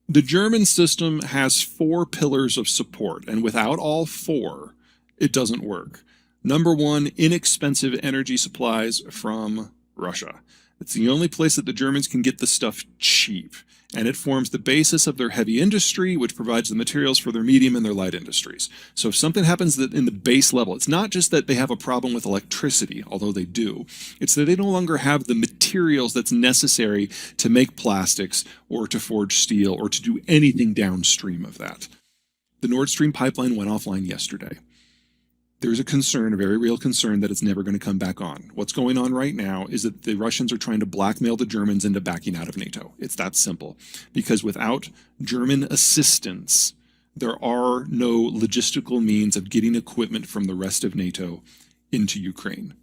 The German system has four pillars of support, and without all four, it doesn't work. Number one, inexpensive energy supplies from Russia. It's the only place that the Germans can get the stuff cheap, and it forms the basis of their heavy industry, which provides the materials for their medium and their light industries. So if something happens that in the base level, it's not just that they have a problem with electricity, although they do. It's that they no longer have the materials that's necessary to make plastics or to forge steel or to do anything downstream of that. The Nord Stream pipeline went offline yesterday. There's a concern, a very real concern, that it's never going to come back on. What's going on right now is that the Russians are trying to blackmail the Germans into backing out of NATO. It's that simple. Because without German assistance, there are no logistical means of getting equipment from the rest of NATO into Ukraine.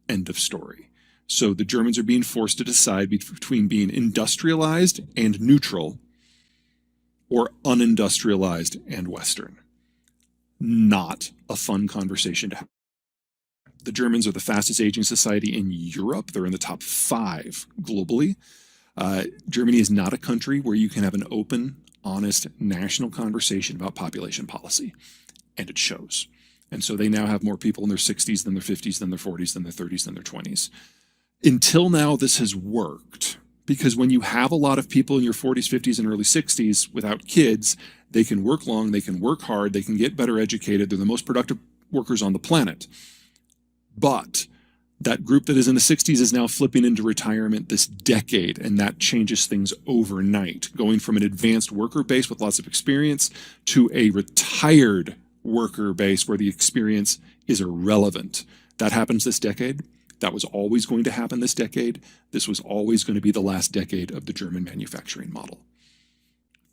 End of story. So the Germans are being forced to decide between being industrialized and neutral or unindustrialized and Western. Not a fun conversation to have. The Germans are the fastest aging society in Europe. They're in the top 5 globally. Germany is not a country where you can have an open, honest, national conversation about population policy. And it shows. And so they now have more people in their 60s than their 50s, than their 40s, than their 30s, than their 20s. Until now, this has worked. Because when you have a lot of people in your 40s, 50s, and early 60s without kids, they can work long, they can work hard, they can get better educated, they're the most productive workers on the planet. But that group that is in the 60s is now flipping into retirement this decade, and that changes things overnight, going from an advanced worker base with lots of experience to a retired worker base where the experience is irrelevant. That happens this decade. That was always going to happen this decade. This was always going to be the last decade of the German manufacturing model.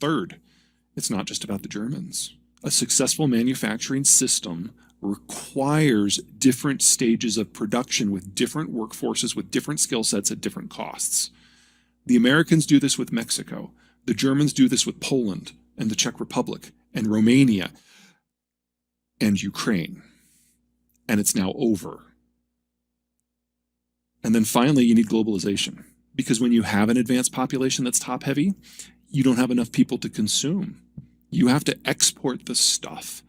Third, it's not just about the Germans. A successful manufacturing system requires different stages of production with different workforces, with different skill sets at different costs. The Americans do this with Mexico. The Germans do this with Poland and the Czech Republic and Romania and Ukraine. And it's now over. And then finally, you need globalization. Because when you have an advanced population that's top heavy, you don't have enough people to consume. You have to export the stuff.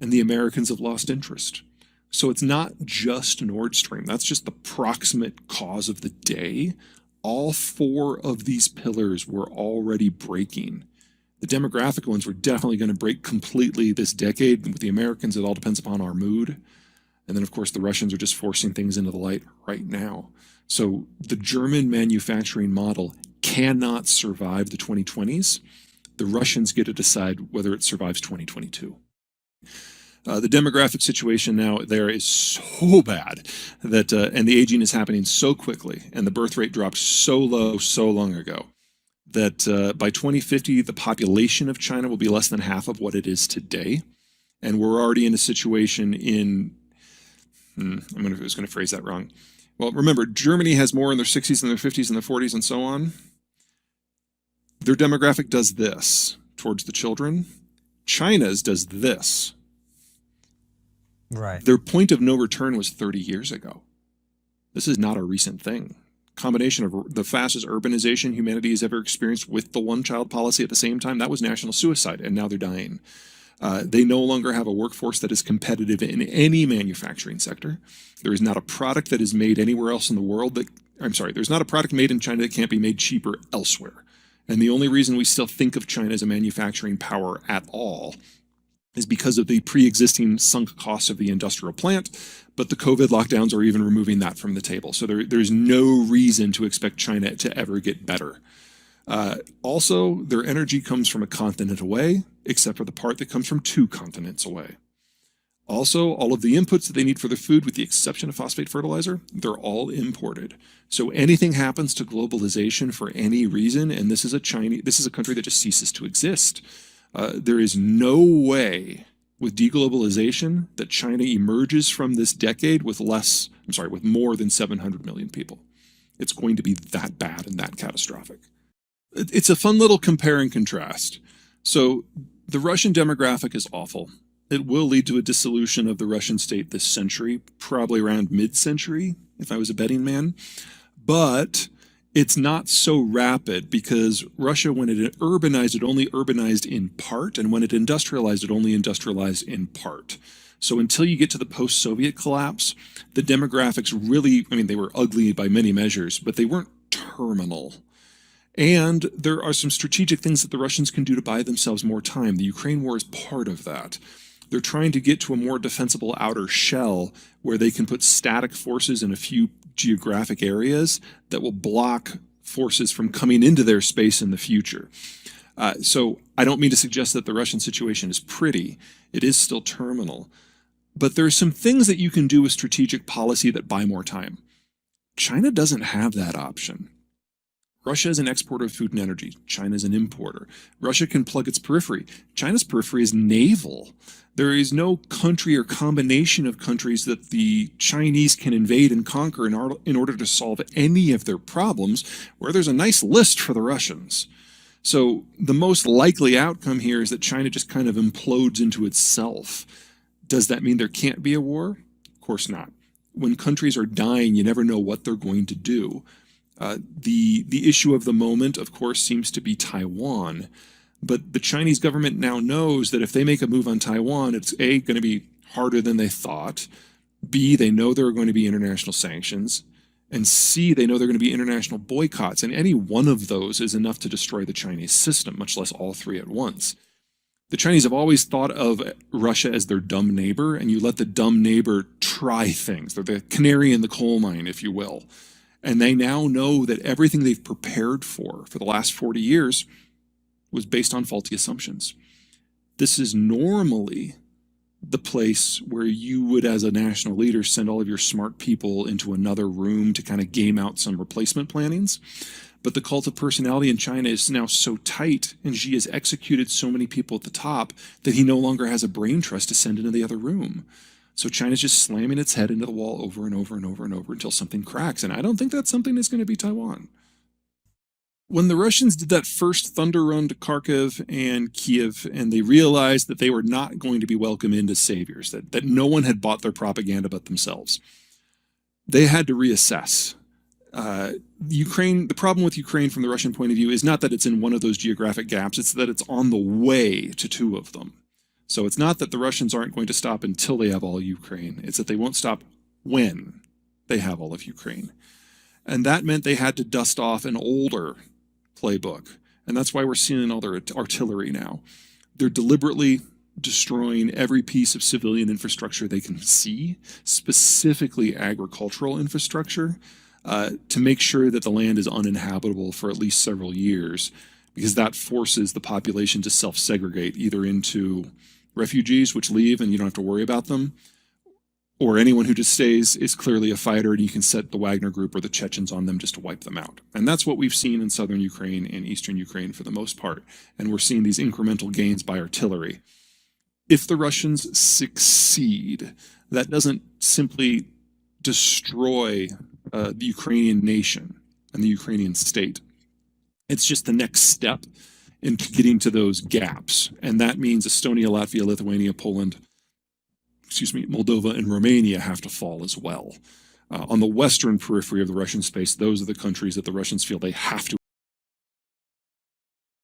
And the Americans have lost interest. So it's not just Nord Stream. That's just the proximate cause of the day. All 4 of these pillars were already breaking. The demographic ones were definitely going to break completely this decade. With the Americans, it all depends upon our mood. And then, of course, the Russians are just forcing things into the light right now. So the German manufacturing model cannot survive the 2020s. The Russians get to decide whether it survives 2022. The demographic situation now there is so bad that, and the aging is happening so quickly, and the birth rate dropped so low so long ago, that by 2050, the population of China will be less than half of what it is today. And we're already in a situation in I was going to phrase that wrong. Well, remember, Germany has more in their 60s and their 50s and their 40s and so on. Their demographic does this towards the children. China's does this. Right. Their point of no return was 30 years ago. This is not a recent thing. Combination of the fastest urbanization humanity has ever experienced with the one-child policy at the same time, that was national suicide, and now they're dying. They no longer have a workforce that is competitive in any manufacturing sector. There is not a product that is made anywhere else in the world that, there's not a product made in China that can't be made cheaper elsewhere. And the only reason we still think of China as a manufacturing power at all is because of the pre-existing sunk costs of the industrial plant, but the COVID lockdowns are even removing that from the table. So there's no reason to expect China to ever get better. Also, their energy comes from a continent away, except for the part that comes from 2 continents away. Also, all of the inputs that they need for their food, with the exception of phosphate fertilizer, they're all imported. So anything happens to globalization for any reason, and this is a country that just ceases to exist. There is no way with deglobalization that China emerges from this decade with more than 700 million people. It's going to be that bad and that catastrophic. It's a fun little compare and contrast. So the Russian demographic is awful. It will lead to a dissolution of the Russian state this century, probably around mid-century, if I was a betting man. But It's not so rapid because Russia, when it urbanized, it only urbanized in part, and when it industrialized, it only industrialized in part. So until you get to the post-Soviet collapse, the demographics really, I mean, they were ugly by many measures, but they weren't terminal. And there are some strategic things that the Russians can do to buy themselves more time. The Ukraine war is part of that. They're trying to get to a more defensible outer shell where they can put static forces in a few geographic areas that will block forces from coming into their space in the future. So I don't mean to suggest that the Russian situation is pretty. It is still terminal. But there are some things that you can do with strategic policy that buy more time. China doesn't have that option. Russia is an exporter of food and energy. China is an importer. Russia can plug its periphery. China's periphery is naval. There is no country or combination of countries that the Chinese can invade and conquer in order to solve any of their problems, where there's a nice list for the Russians. So the most likely outcome here is that China just kind of implodes into itself. Does that mean there can't be a war? Of course not. When countries are dying, you never know what they're going to do. The issue of the moment, of course, seems to be Taiwan. But the Chinese government now knows that if they make a move on Taiwan, it's A, going to be harder than they thought. B, they know there are going to be international sanctions. And C, they know there are going to be international boycotts. And any one of those is enough to destroy the Chinese system, much less all three at once. The Chinese have always thought of Russia as their dumb neighbor, and you let the dumb neighbor try things. They're the canary in the coal mine, if you will. And they now know that everything they've prepared for the last 40 years was based on faulty assumptions. This is normally the place where you would, as a national leader, send all of your smart people into another room to kind of game out some replacement plannings. But the cult of personality in China is now so tight, and Xi has executed so many people at the top that he no longer has a brain trust to send into the other room. So China's just slamming its head into the wall over and over and over and over until something cracks. And I don't think that something is going to be Taiwan. When the Russians did that first thunder run to Kharkiv and Kiev, and they realized that they were not going to be welcome in as saviors, that no one had bought their propaganda but themselves, they had to reassess. The problem with Ukraine from the Russian point of view is not that it's in one of those geographic gaps, it's that it's on the way to two of them. So it's not that the Russians aren't going to stop until they have all Ukraine. It's that they won't stop when they have all of Ukraine. And that meant they had to dust off an older playbook. And that's why we're seeing all their artillery now. They're deliberately destroying every piece of civilian infrastructure they can see, specifically agricultural infrastructure, to make sure that the land is uninhabitable for at least several years, because that forces the population to self-segregate either into refugees, which leave and you don't have to worry about them, or anyone who just stays is clearly a fighter and you can set the Wagner group or the Chechens on them just to wipe them out. And that's what we've seen in southern Ukraine and eastern Ukraine for the most part. And we're seeing these incremental gains by artillery. If the Russians succeed, that doesn't simply destroy the Ukrainian nation and the Ukrainian state. It's just the next step into getting to those gaps. And that means Estonia, Latvia, Lithuania, Poland, Moldova, and Romania have to fall as well. On the western periphery of the Russian space, those are the countries that the Russians feel they have to